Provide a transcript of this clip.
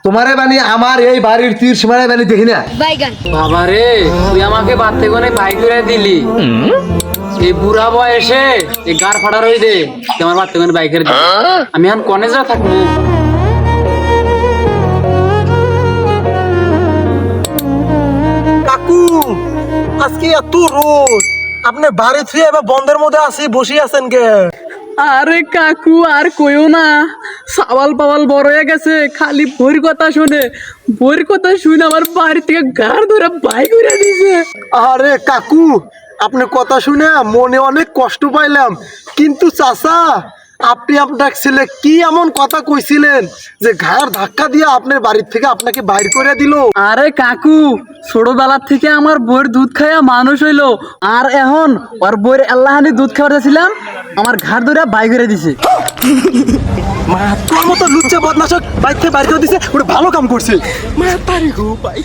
তোমারে বানি আমার এই বাড়ির তীর সীমারে বানি দেখি না। বাবা রে, তুই আমাকে বাড়তে কোনে বাই করে দিলি। এই বুড়া বয়সে এই গাড় ফাটা রই দে, তুই আমার বাড়তে কোনে বাই করে দিলি। আমি এখন কনে যা থাকবো। কাকু আজকে এত রোদ, আপনি বাড়ি থেকে এবার বন্ধের মধ্যে আসি বসে আছেন কে? আরে কাকু আর কইও না, সাওয়াল পাওয়াল বড় হয়ে গেছে, খালি বইর কথা শুনে। বইর কথা শুনে আমার বাড়ি থেকে গাড় ধরে বাই করে দিছে। আরে কাকু, আপনি কথা শুনে মনে অনেক কষ্ট পাইলাম, কিন্তু চাচা আপনি আপনার ছেলে কি এমন কথা কইছিলেন যে ঘাড় ধাক্কা দিয়ে আপনার বাড়ির থেকে আপনাকে বাইর করে দিল? আরে কাকু, ছোটবেলার থেকে আমার বইয়ের দুধ খাইয়া মানুষ হইলো, আর এখন ওর বইয়ের আল্লাহানি দুধ খাওয়াতেছিলাম, আমার ঘাড় ধরে বাই করে দিছে। মা তোর মতো লুচ্চা বদমাশক বাইর থেকে বাইর করে দিছে, ওটা ভালো কাম করছে। মা তারি গো ভাই।